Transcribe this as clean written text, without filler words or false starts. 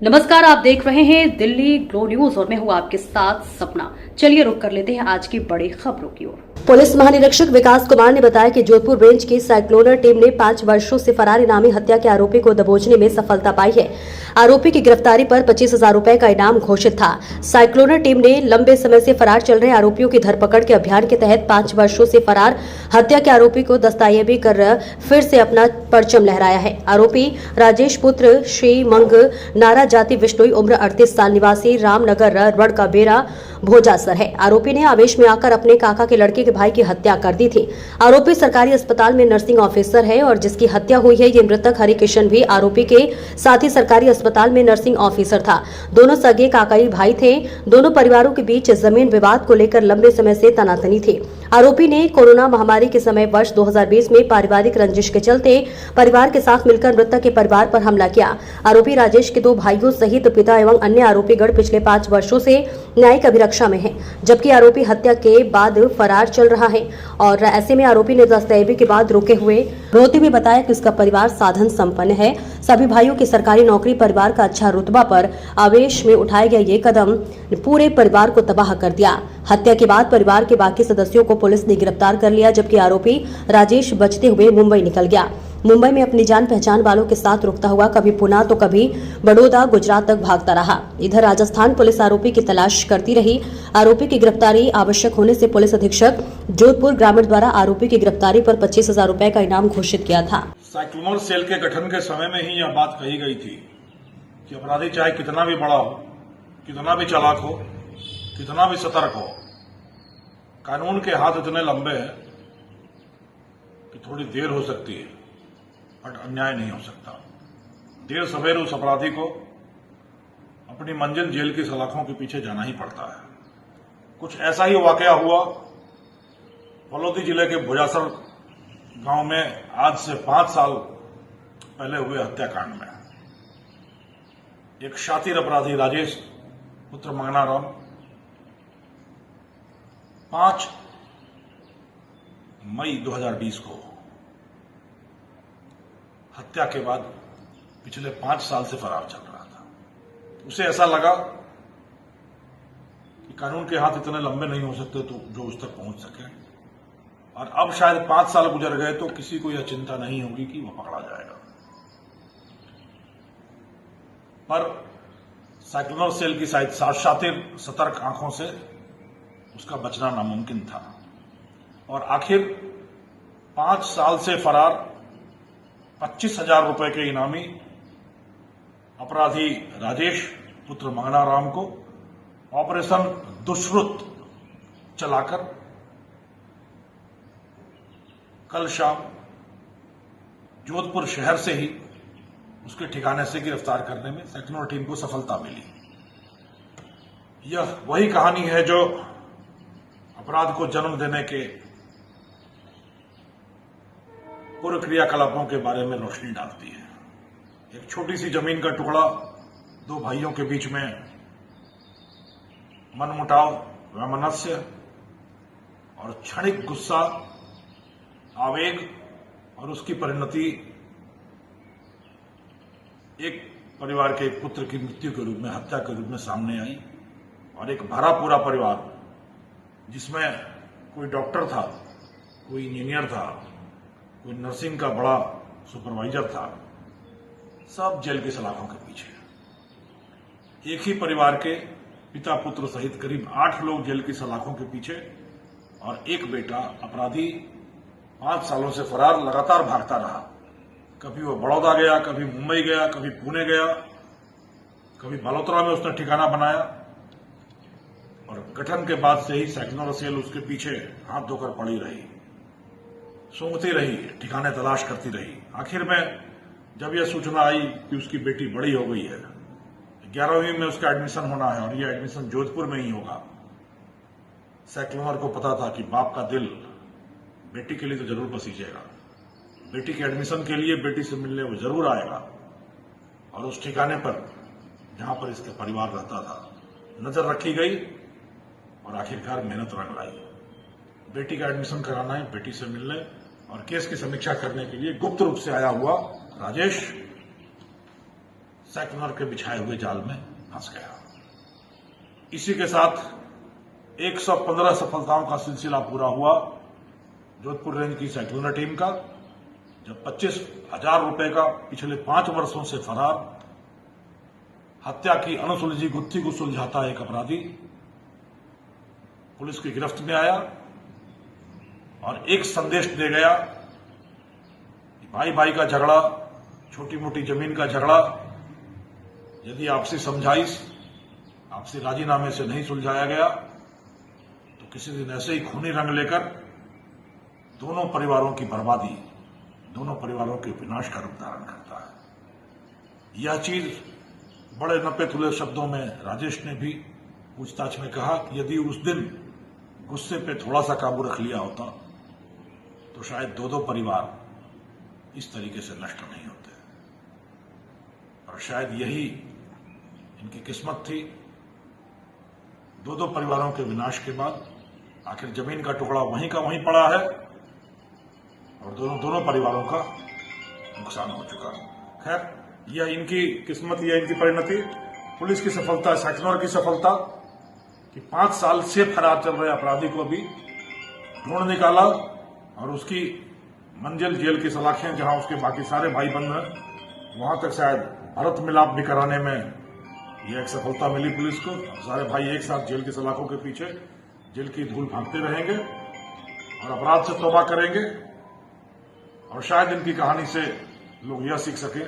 नमस्कार, आप देख रहे हैं दिल्ली ग्लो न्यूज और मैं हूं आपके साथ सपना। चलिए रुक कर लेते हैं आज की बड़ी खबरों की ओर। पुलिस महानिरीक्षक विकास कुमार ने बताया कि जोधपुर रेंज की साइक्लोनर टीम ने 5 वर्षों से फरार इनामी हत्या के आरोपी को दबोचने में सफलता पाई है। आरोपी की गिरफ्तारी पर 25,000 रुपए का इनाम घोषित था। साइक्लोनर टीम ने लंबे समय से फरार चल रहे आरोपियों की धरपकड़ के अभियान के तहत 5 वर्षों से फरार हत्या के आरोपी को दस्तावेजी कर फिर से अपना परचम लहराया है। आरोपी राजेश पुत्र श्री मंग नारा जाति विष्णुई उम्र 38 साल निवासी रामनगर रड़ का बेरा भोजासर है। आरोपी ने आवेश में आकर अपने काका के लड़के के भाई की हत्या कर दी थी। आरोपी सरकारी अस्पताल में नर्सिंग ऑफिसर है और जिसकी हत्या हुई है ये मृतक हरिकिशन भी आरोपी के साथ ही सरकारी अस्पताल में नर्सिंग ऑफिसर था। दोनों सगे काकाई भाई थे। दोनों परिवारों के बीच जमीन विवाद को लेकर लंबे समय से तनातनी थी। आरोपी ने कोरोना महामारी के समय वर्ष 2020 में पारिवारिक रंजिश के चलते परिवार के साथ मिलकर मृतक के परिवार पर हमला किया। आरोपी राजेश के 2 भाइयों सहित पिता एवं अन्य आरोपीगण पिछले 5 वर्षों से न्यायिक अभिरक्षा में है, जबकि आरोपी हत्या के बाद फरार चल रहा है। और ऐसे में आरोपी ने दस्तावेजी के बाद रोते हुए बताया कि उसका परिवार साधन संपन्न है। सभी भाइयों की सरकारी नौकरी, परिवार का अच्छा रुतबा पर आवेश में उठाया गया ये कदम पूरे परिवार को तबाह कर दिया। हत्या के बाद परिवार के बाकी सदस्यों को पुलिस ने गिरफ्तार कर लिया, जबकि आरोपी राजेश बचते हुए मुंबई निकल गया। मुंबई में अपनी जान पहचान वालों के साथ रुकता हुआ कभी पुणे तो कभी बड़ौदा, गुजरात तक भागता रहा। इधर राजस्थान पुलिस आरोपी की तलाश करती रही। आरोपी की गिरफ्तारी आवश्यक होने से पुलिस अधीक्षक जोधपुर ग्रामीण द्वारा आरोपी की गिरफ्तारी पर 25,000 रुपए का इनाम घोषित किया था। साइक्लोनर सेल के गठन के समय में ही यह बात कही गई थी कि अपराधी चाहे कितना भी बड़ा हो, कितना भी चालाक हो, कितना भी सतर्क हो, कानून के हाथ इतने लंबे हैं कि थोड़ी देर हो सकती है बट अन्याय नहीं हो सकता। देर सवेर उस अपराधी को अपनी मंजिल जेल की सलाखों के पीछे जाना ही पड़ता है। कुछ ऐसा ही वाकया हुआ फलोदी जिले के भोजासर गांव में आज से 5 साल पहले हुए हत्याकांड में। एक शातिर अपराधी राजेश पुत्र मंगनाराम 5 मई 2020 को हत्या के बाद पिछले 5 साल से फरार चल रहा था। उसे ऐसा लगा कि कानून के हाथ इतने लंबे नहीं हो सकते तो जो उस तक पहुंच सके, और अब शायद 5 साल गुजर गए तो किसी को यह चिंता नहीं होगी कि वह पकड़ा जाएगा। पर साइक्लोनर सेल की शातिर सतर्क आंखों से उसका बचना नामुमकिन था और आखिर 5 साल से फरार 25,000 रुपए के इनामी अपराधी राजेश पुत्र मंगनाराम को ऑपरेशन दुष्कृत चलाकर कल शाम जोधपुर शहर से ही उसके ठिकाने से गिरफ्तार करने में साइक्लोनर टीम को सफलता मिली। यह वही कहानी है जो अपराध को जन्म देने के पूर्व क्रियाकलापों के बारे में रोशनी डालती है। एक छोटी सी जमीन का टुकड़ा, 2 भाइयों के बीच में मनमुटाव, वैमनस्य और क्षणिक गुस्सा, आवेग और उसकी परिणति एक परिवार के पुत्र की मृत्यु के रूप में, हत्या के रूप में सामने आई। और एक भरा पूरा परिवार जिसमें कोई डॉक्टर था, कोई इंजीनियर था, कोई नर्सिंग का बड़ा सुपरवाइजर था, सब जेल की सलाखों के पीछे। एक ही परिवार के पिता पुत्र सहित करीब 8 लोग जेल की सलाखों के पीछे और एक बेटा अपराधी 5 सालों से फरार लगातार भागता रहा। कभी वो बड़ौदा गया, कभी मुंबई गया, कभी पुणे गया, कभी मल्होत्रा में उसने ठिकाना बनाया और गठन के बाद से ही साइक्लोनर सेल उसके पीछे हाथ धोकर पड़ी रही, सूंघती रही, ठिकाने तलाश करती रही। आखिर में जब यह सूचना आई कि उसकी बेटी बड़ी हो गई है, 11वीं में उसका एडमिशन होना है और यह एडमिशन जोधपुर में ही होगा, साइक्लोनर को पता था कि बाप का दिल बेटी के लिए तो जरूर पसीजेगा। बेटी के एडमिशन के लिए बेटी से मिलने वो जरूर आएगा और उस ठिकाने पर जहां पर इसका परिवार रहता था नजर रखी गई और आखिरकार मेहनत रंग लाई। बेटी का एडमिशन कराना है, बेटी से मिलने और केस की समीक्षा करने के लिए गुप्त रूप से आया हुआ राजेश साइक्लोनर के बिछाए हुए जाल में फंस गया। इसी के साथ 115 सफलताओं का सिलसिला पूरा हुआ जोधपुर रेंज की साइक्लोनर टीम का, जब 25,000 रुपए का पिछले 5 वर्षों से फरार हत्या की अनसुलझी गुत्थी को सुलझाता एक अपराधी पुलिस की गिरफ्त में आया और एक संदेश दे गया कि भाई भाई का झगड़ा, छोटी मोटी जमीन का झगड़ा यदि आपसी समझाइश, आपसी राजीनामे से नहीं सुलझाया गया तो किसी दिन ऐसे ही खूनी रंग लेकर दोनों परिवारों की बर्बादी, दोनों परिवारों के विनाश का रूप धारण करता है। यह चीज बड़े नपे तुले शब्दों में राजेश ने भी पूछताछ में कहा कि यदि उस दिन गुस्से पे थोड़ा सा काबू रख लिया होता तो शायद दो परिवार इस तरीके से नष्ट नहीं होते, और शायद यही इनकी किस्मत थी। दो परिवारों के विनाश के बाद आखिर जमीन का टुकड़ा वहीं का वहीं पड़ा है और दोनों परिवारों का नुकसान हो चुका। खैर, यह इनकी किस्मत, यह इनकी परिणति, पुलिस की सफलता, साइक्लोनर की सफलता कि 5 साल से फरार चल रहे अपराधी को भी ढूंढ निकाला और उसकी मंजिल जेल की सलाखें, जहां उसके बाकी सारे भाई बंद हैं, वहां तक शायद भरत मिलाप भी कराने में यह एक सफलता मिली पुलिस को। सारे भाई एक साथ जेल की सलाखों के पीछे जेल की धूल भागते रहेंगे और अपराध से तौबा करेंगे, और शायद इनकी कहानी से लोग यह सीख सके